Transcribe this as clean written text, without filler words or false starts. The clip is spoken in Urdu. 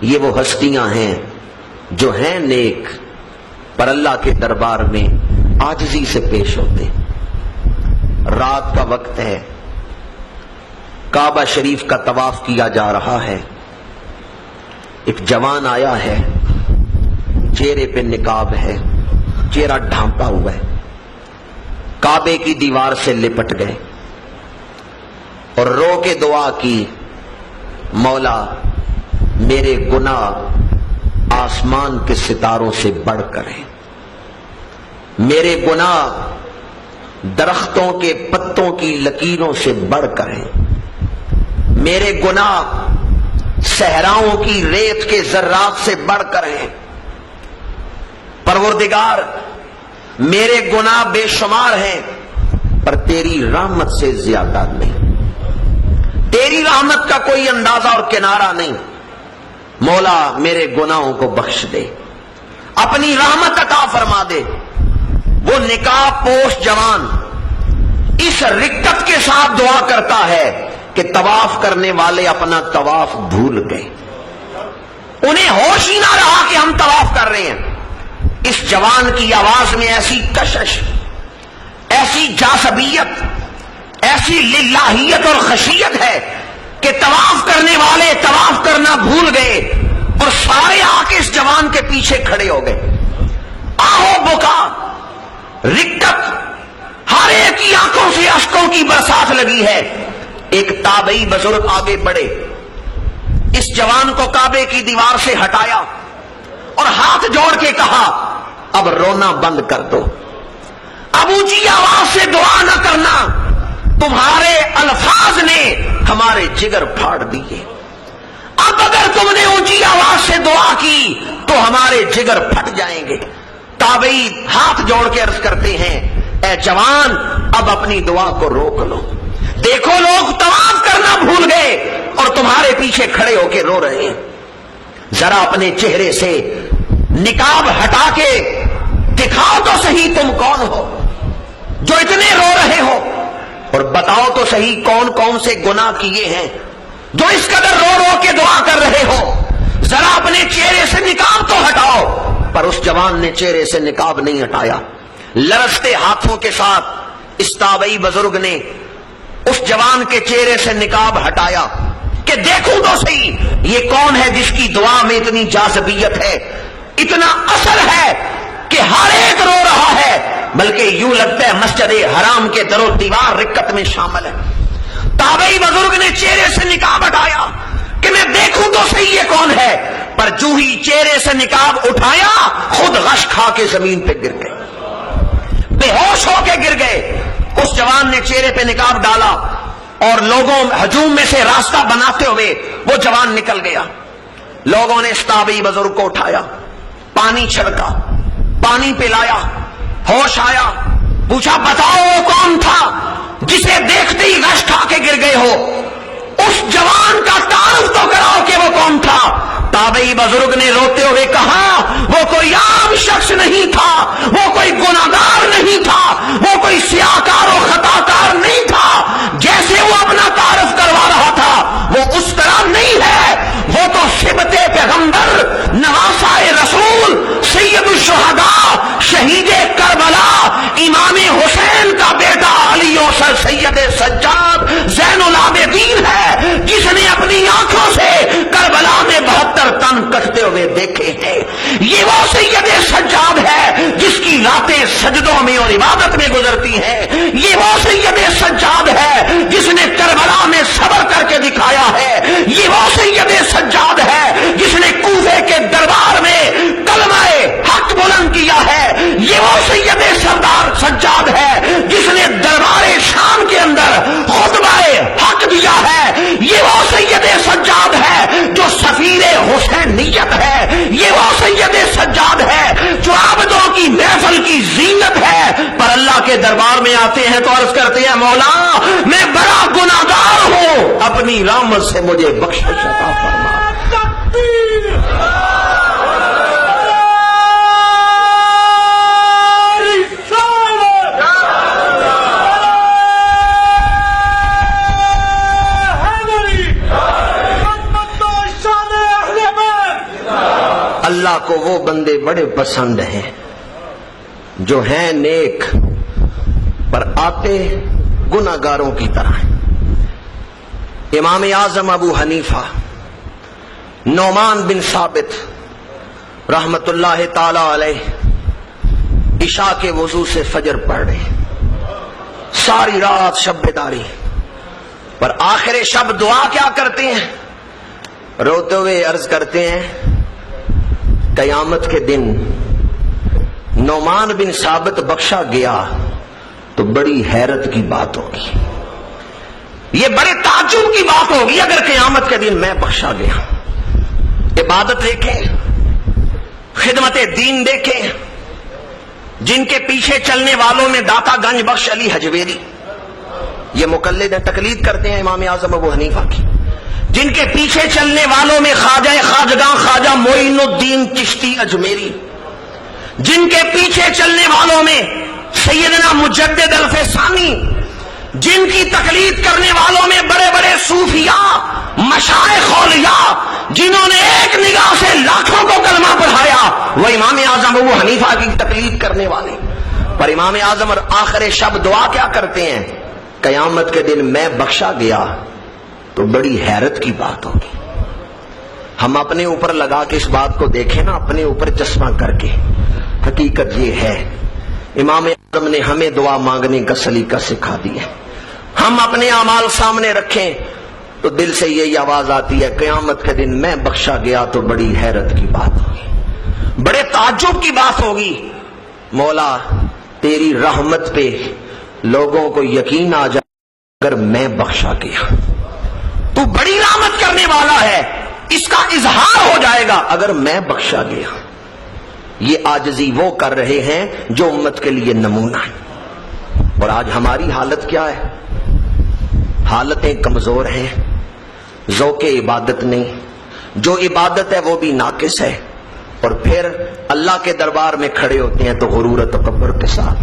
یہ وہ ہستیاں ہیں جو ہیں نیک پر اللہ کے دربار میں عاجزی سے پیش ہوتے. رات کا وقت ہے، کعبہ شریف کا طواف کیا جا رہا ہے. ایک جوان آیا ہے، چہرے پہ نقاب ہے، چہرہ ڈھانپا ہوا ہے، کعبے کی دیوار سے لپٹ گئے اور رو کے دعا کی، مولا میرے گناہ آسمان کے ستاروں سے بڑھ کر ہیں، میرے گناہ درختوں کے پتوں کی لکیروں سے بڑھ کر ہیں، میرے گناہ صحراؤں کی ریت کے ذرات سے بڑھ کر ہیں. پروردگار میرے گناہ بے شمار ہیں پر تیری رحمت سے زیادہ نہیں، تیری رحمت کا کوئی اندازہ اور کنارہ نہیں. مولا میرے گناہوں کو بخش دے، اپنی رحمت عطا فرما دے. وہ نقاب پوش جوان اس رکت کے ساتھ دعا کرتا ہے کہ طواف کرنے والے اپنا طواف بھول گئے، انہیں ہوش ہی نہ رہا کہ ہم طواف کر رہے ہیں. اس جوان کی آواز میں ایسی کشش، ایسی جاذبیت، ایسی للہیت اور خشیت ہے کہ طواف کرنے والے طواف کرنا بھول گئے اور سارے آ کے اس جوان کے پیچھے کھڑے ہو گئے. آہو بکا، رکت، ہر ایک کی آنکھوں سے اشکوں کی برسات لگی ہے. ایک تابعی بزرگ آگے بڑھے، اس جوان کو کعبے کی دیوار سے ہٹایا اور ہاتھ جوڑ کے کہا اب رونا بند کر دو، اب اونچی آواز سے دعا نہ کرنا، تمہارے الفاظ نے ہمارے جگر پھاڑ دیے، اب اگر تم نے اونچی آواز سے دعا کی تو ہمارے جگر پھٹ جائیں گے. تابعی ہاتھ جوڑ کے عرض کرتے ہیں اے جوان اب اپنی دعا کو روک لو، دیکھو لوگ طواف کرنا بھول گئے اور تمہارے پیچھے کھڑے ہو کے رو رہے ہیں. ذرا اپنے چہرے سے نقاب ہٹا کے دکھاؤ تو صحیح تم کون ہو جو اتنے رو رہے ہو، اور بتاؤ تو صحیح کون کون سے گناہ کیے ہیں جو اس قدر رو رو کے دعا کر رہے ہو. ذرا اپنے چہرے سے نقاب تو ہٹاؤ. پر اس جوان نے چہرے سے نقاب نہیں ہٹایا. لرزتے ہاتھوں کے ساتھ اس تابعی بزرگ نے اس جوان کے چہرے سے نقاب ہٹایا کہ دیکھوں تو صحیح یہ کون ہے جس کی دعا میں اتنی جاذبیت ہے، اتنا اثر ہے کہ ہر ایک رو رہا ہے، بلکہ یوں لگتا ہے مسجد حرام کے در و دیوار رکت میں شامل ہے. تابعی بزرگ نے چہرے سے نقاب ہٹایا کہ میں دیکھوں تو صحیح یہ کون ہے، پر جو ہی چہرے سے نقاب اٹھایا خود غش کھا کے زمین پہ گر گئے، بے ہوش ہو کے گر گئے. اس جوان نے چہرے پہ نقاب ڈالا اور لوگوں ہجوم میں سے راستہ بناتے ہوئے وہ جوان نکل گیا. لوگوں نے اس تابعی بزرگ کو اٹھایا، پانی چھڑکا، پانی پلایا، ہوش آیا، پوچھا بتاؤ وہ کون تھا جسے دیکھتے ہی غش کھا کے گر گئے ہو، اس جوان کا تعارف تو کراؤ کہ وہ کون تھا. تابعی بزرگ نے روتے ہوئے کہا وہ کوئی عام شخص نہیں تھا، وہ کوئی گناہگار نہیں تھا، وہ کوئی سیاہکار و خطاکار نہیں تھا. جیسے وہ اپنا تعارف کروا رہا تھا وہ اس طرح نہیں ہے، وہ تو صبت پیغمبر، نواسۂ رسول، سید الشہداء، شہید کربلا، امام حسین کا بیٹا علی و سر سید سجاد زین العابدین ہے، جس نے اپنی آنکھوں سے کربلا میں 72 تن کٹتے ہوئے دیکھے ہیں. یہ وہ سید سجاد ہے جس کی راتیں سجدوں میں اور عبادت میں گزرتی ہیں. یہ وہ سید سجاد ہے جس نے کربلا میں صبر کر کے دکھایا ہے. یہ وہ سید سجاد ہے جس نے کوفے کے دربار میں کلمہ حق بلند کیا ہے. یہ وہ سید سردار سجاد ہے جس نے دربار شام کے اندر خطبہ حق دیا ہے. یہ وہ سید سجاد ہے جو سفیر حسینیت ہے. یہ وہ سید سجاد ہے جو عابدوں کی محفل کی زینت ہے. پر اللہ کے دربار میں آتے ہیں تو عرض کرتے ہیں مولا میں بڑا گناہگار ہوں، اپنی رحمت سے مجھے بخشش عطا فرما. اللہ کو وہ بندے بڑے پسند ہیں جو ہیں نیک پر آتے گناہگاروں کی طرح ہیں۔ امام اعظم ابو حنیفہ نعمان بن ثابت رحمت اللہ تعالی علیہ عشاء کے وضو سے فجر پڑھ رہے، ساری رات شب بیداری، پر آخر شب دعا کیا کرتے ہیں؟ روتے ہوئے عرض کرتے ہیں قیامت کے دن نعمان بن ثابت بخشا گیا تو بڑی حیرت کی بات ہوگی، یہ بڑے تعجب کی بات ہوگی اگر قیامت کے دن میں بخشا گیا۔ عبادت دیکھیں، خدمت دین دیکھیں، جن کے پیچھے چلنے والوں میں داتا گنج بخش علی حجویری، یہ مقلد ہیں، تقلید کرتے ہیں امام اعظم ابو حنیفہ کی، جن کے پیچھے چلنے والوں میں خواجہ خواجگاں خواجہ معین الدین چشتی اجمیری، جن کے پیچھے چلنے والوں میں سیدنا مجدد الفسانی، جن کی تقلید کرنے والوں میں بڑے بڑے صوفیاء، مشائخ اولیاء، جنہوں نے ایک نگاہ سے لاکھوں کو کلمہ پڑھایا، وہ امام اعظم ابو حنیفہ کی تقلید کرنے والے۔ پر امام اعظم اور آخر شب دعا کیا کرتے ہیں؟ قیامت کے دن میں بخشا گیا تو بڑی حیرت کی بات ہوگی۔ ہم اپنے اوپر لگا کے اس بات کو دیکھیں نا، اپنے اوپر چشمہ کر کے، حقیقت یہ ہے امام اعظم نے ہمیں دعا مانگنے کا سلیقہ سکھا دیا۔ ہم اپنے اعمال سامنے رکھیں تو دل سے یہی آواز آتی ہے قیامت کے دن میں بخشا گیا تو بڑی حیرت کی بات ہوگی، بڑے تعجب کی بات ہوگی۔ مولا تیری رحمت پہ لوگوں کو یقین آ جائے اگر میں بخشا گیا، تو بڑی رحمت کرنے والا ہے، اس کا اظہار ہو جائے گا اگر میں بخشا گیا۔ یہ عاجزی وہ کر رہے ہیں جو امت کے لیے نمونہ ہے۔ اور آج ہماری حالت کیا ہے؟ حالتیں کمزور ہیں، ذوق عبادت نہیں، جو عبادت ہے وہ بھی ناقص ہے، اور پھر اللہ کے دربار میں کھڑے ہوتے ہیں تو غرور و تکبر کے ساتھ۔